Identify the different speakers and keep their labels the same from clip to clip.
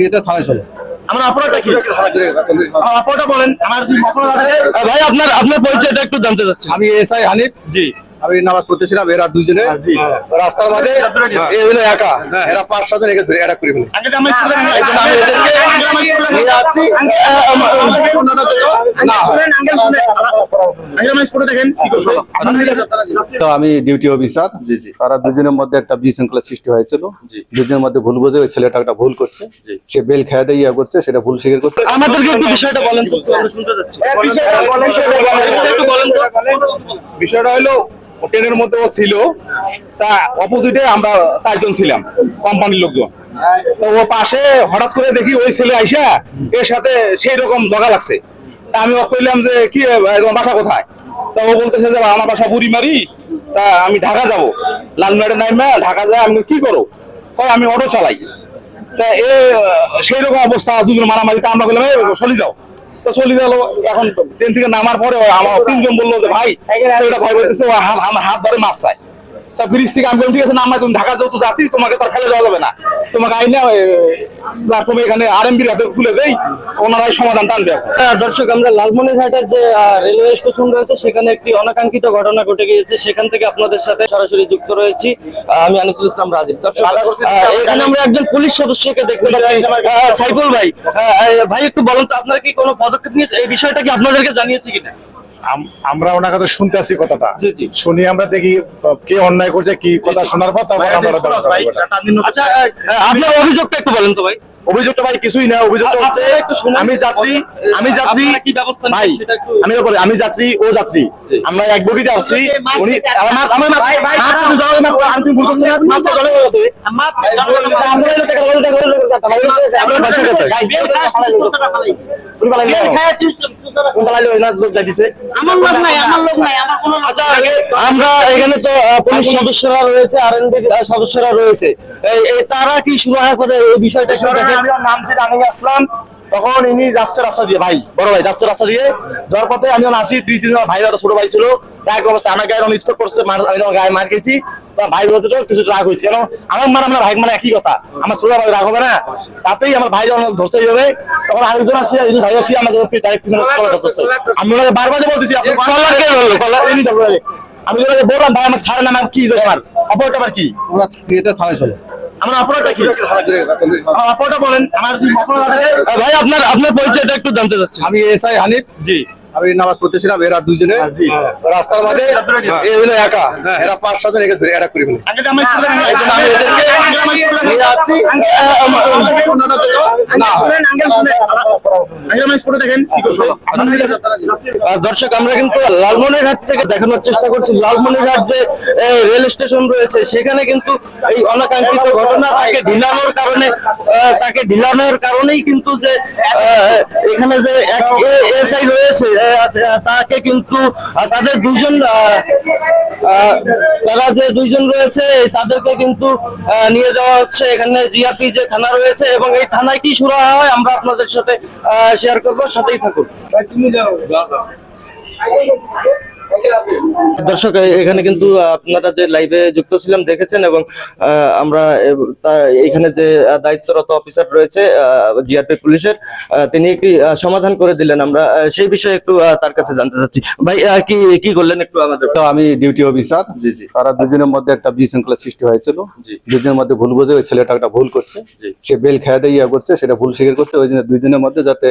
Speaker 1: এটা থানায় চলে।
Speaker 2: আমার অপরাধটা কি? আমার অপরাধটা বলেন। আমার যদি অপরাধ আছে ভাই, আপনার পরিচয়টা একটু জানতে চাচ্ছি।
Speaker 1: আমি এসআই হানিফ।
Speaker 2: জি।
Speaker 1: আমি নামাজ পড়তেছিলাম, এরা দুইজনে রাস্তার মাঝে এ হলো একা, এরা 5-7 জন একে ধরে অ্যাটাক করে ফেলেছে।
Speaker 2: আমি
Speaker 1: এদেরকে নিয়ে যাচ্ছি। তো আমি ডিউটি অফিসার। তারা দুজনের মধ্যে একটা বিশৃঙ্খলা সৃষ্টি হয়েছিল। দুজনের মধ্যে ভুল বুঝে ওই ছেলেটা একটা ভুল করছে, সে বেল খেয়ে দিয়ে ইয়া করছে, সেটা ভুল স্বীকার করছে।
Speaker 2: আমাদেরকে একটু বিষয়টা বলেন তো, আমরা শুনতে যাচ্ছি।
Speaker 1: বিষয়টা হলো ট্রেনের মধ্যে ও ছিল, তা অপোজিটে আমরা 4 জন ছিলাম, কোম্পানির লোকজন। তো ও পাশে হঠাৎ করে দেখি ওই ছেলে আইসা এর সাথে সেই রকম জগা লাগছে। তা আমি ওকে কইলাম যে কি তোমার বাসা কোথায়? তা ও বলতেছে যে আমার বাসা বুড়িমারি, তা আমি ঢাকা যাব, লালমাটে নাইমা ঢাকা যায়। আমি কি করো? আমি অটো চালাই। তা সেই রকম অবস্থা, দুজন মারামারি। তা আমরা বললাম চলে যাও। তো চলে গেল। এখন ট্রেন থেকে নামার পরে আমার 3 জন বললো যে ভাই, এটা ভয় করতেছে, ও আমার হাত ধরে মাছ চায়। তা ব্রিজ থেকে আমি বললাম ঠিক আছে নাম, তুমি ঢাকা যাও তো যাত্রী, তোমাকে তার ফেলে যাওয়া যাবে না, তোমাকে আইনা প্ল্যাটফর্মে এখানে আরএমবির হাতে খুলে দেই, ওনারাই সমাধান টানবে।
Speaker 2: দর্শক, আমরা লালমনিরহাটের যে রেলওয়ে স্টেশন রয়েছে সেখানে একটি অনাকাঙ্ক্ষিত ঘটনা ঘটে গিয়েছে, সেখান থেকে আপনাদের সাথে সরাসরি যুক্ত রয়েছি আমি আনিসুল ইসলাম রাজীব। দর্শক, এখানে আমরা একজন পুলিশ সদস্যকে দেখতে পাচ্ছি, সাইফুল ভাই। ভাই একটু বলেন তো, আপনারা কি কোনো পদক্ষেপ নিয়েছে? এই বিষয়টা কি আপনাদেরকে জানিয়েছে কিনা?
Speaker 1: আমরা ওনার কাছে শুনতে আসি কথাটা, শুনি আমরা দেখি কে অন্যায় করছে, কি কথা শোনার পর তারপর আমরা
Speaker 2: আচ্ছা, আপনার অভিযোগটা একটু বলেন তো ভাই।
Speaker 1: অভিযোগটা ভাই কিছুই না, অভিযোগটা হচ্ছে আমি যাত্রী
Speaker 2: কি ব্যবস্থা
Speaker 1: ভাই, আমি যাত্রী, ও যাত্রী, আমরা এক বগিতে আসছি। উনি
Speaker 2: আমরা এখানে তো পুলিশ সদস্যরা রয়েছে, আরএনবি সদস্যরা রয়েছে, তারা কি সুরাহা করে এই বিষয়টা?
Speaker 1: নাম ছিল আমি আসলাম, তখন ইনি যাচ্ছে রাস্তা দিয়ে, ভাই বড় ভাই যাচ্ছে রাস্তা দিয়ে, যাওয়ার পথে আমি আসি, 2-3 জন ভাই, ছোট ভাই ছিল, এক অবস্থা আমাকে এখন স্পট করছে, আমি গায়ে মার খেয়েছি। ভাই বলতে কিছু রাগ হয়েছে, কেন আমার মানে আমরা ভাই মানে একই কথা, আমার ছোট ভাই রাগ হবে না, তাতেই আমার ভাই যখন ধরতেই হবে, তখন আরেকজন আসি, ভাই আসি আমাদের আমি ওনাকে বারবার বলতেছি, আমি ওনাকে বললাম ভাই আমার ছাড়েন, আমার কি আমার অপরটা আমার কি, ওরা থানায় চলে। আমার অপরাধটা কি? আমার অপরাধটা বলেন। আমার যদি অপরাধ আছে
Speaker 2: ভাই, আপনার পরিচয়টা একটু জানতে চাচ্ছি।
Speaker 1: আমি এসআই হানিফ।
Speaker 2: জি।
Speaker 1: আমি নামাজ পড়তেছিলাম, এরা দুইজনে রাস্তার মাঝে এ হলো একা, এরা 5-7 জন একে ধরে অ্যাটাক করে ফেলেছে।
Speaker 2: দর্শক, আমরা কিন্তু লালমনিরহাট থেকে দেখানোর চেষ্টা করছি, লালমনিরহাট যে রেল স্টেশন রয়েছে সেখানে কিন্তু এই অনাকাঙ্ক্ষিত ঘটনা তাকে ঢিলানোর কারণেই কিন্তু যে এখানে যে এসআই রয়েছে তাকে কিন্তু তাদের দুইজন রয়েছে, তাদেরকে কিন্তু নিয়ে যাওয়া হচ্ছে এখানে জিআরপি যে থানা রয়েছে, এবং এই থানায় কি সুরাহা হয় আমরা আপনাদের সাথে শেয়ার করবো, সাথেই থাকুন। দর্শক, এখানে কিন্তু আপনারা যে লাইভে যুক্ত ছিলাম দেখেছেন, এবং আমরা এখানে যে দায়িত্বরত অফিসার রয়েছে জিআরপি পুলিশের, তিনি একটি সমাধান করে দিলেন। আমরা সেই বিষয়ে একটু তার কাছে জানতে চাচ্ছি। ভাই কি করলেন একটু আমাদের?
Speaker 1: তো আমি ডিউটি অফিসার। তারা দুজনের মধ্যে একটা বিশৃঙ্খলা সৃষ্টি হয়েছিল, দুজনের মধ্যে ভুল বুঝে ওই ছেলেটা একটা ভুল করছে, সে বেল খেয়ে দিয়ে ইয়া করছে, সেটা ভুল স্বীকার করছে। ওই জন্য দুইজনের মধ্যে যাতে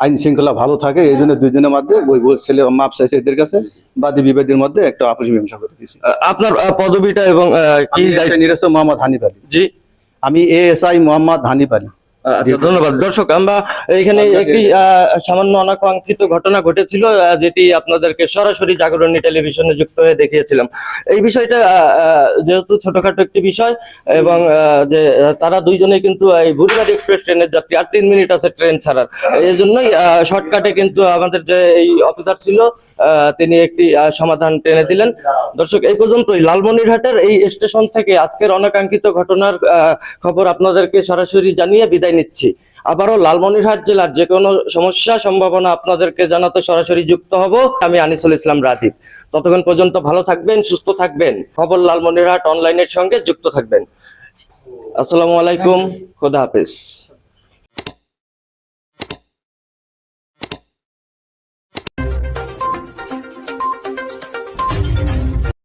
Speaker 1: আইন শৃঙ্খলা ভালো থাকে, এই জন্য দুইজনের মধ্যে ওই ছেলে মাপ চাইছে এদের কাছে, বাদী বিবাদের মধ্যে একটা আপোষ মীমাংসা করে দিয়েছি।
Speaker 2: আপনার পদবিটা এবং কি?
Speaker 1: নিরস্ত মোহাম্মদ হানিফ আলী।
Speaker 2: জি।
Speaker 1: আমি এএসআই মোহাম্মদ হানিফ আলী।
Speaker 2: ধন্যবাদ। দর্শক, আমরা এখানে একটি সামান্য অনাকাঙ্ক্ষিত ঘটনা ঘটেছিল, যেটি আপনাদেরকে সরাসরি জাগরণী টেলিভিশনে যুক্ত হয়ে দেখিয়েছিলাম। এই বিষয়টা যেহেতু ছোটখাটো একটি বিষয়, এবং যে তারা দুইজনে কিন্তু এই বুড়িমারি এক্সপ্রেস ট্রেনের যাত্রী, আর 3 মিনিট আছে ট্রেন ছাড়ার, এই জন্যই শর্টকাটে কিন্তু আমাদের যে এই অফিসার ছিল তিনি একটি সমাধান টেনে দিলেন। দর্শক, এই পর্যন্তই লালমনিরহাটের এই স্টেশন থেকে আজকের অনাকাঙ্ক্ষিত ঘটনার খবর আপনাদেরকে সরাসরি জানিয়ে বিদায় নিচ্ছি। আবারও লালমনিরহাট জেলার যে কোনো সমস্যা সম্ভাবনা আপনাদেরকে জানাতে সরাসরি যুক্ত হব আমি আনিসুল ইসলাম রাজীব। ততক্ষণ পর্যন্ত ভালো থাকবেন, সুস্থ থাকবেন, খবর লালমনিরহাট অনলাইনের সঙ্গে যুক্ত থাকবেন। আসসালামু আলাইকুম, খোদা হাফেজ।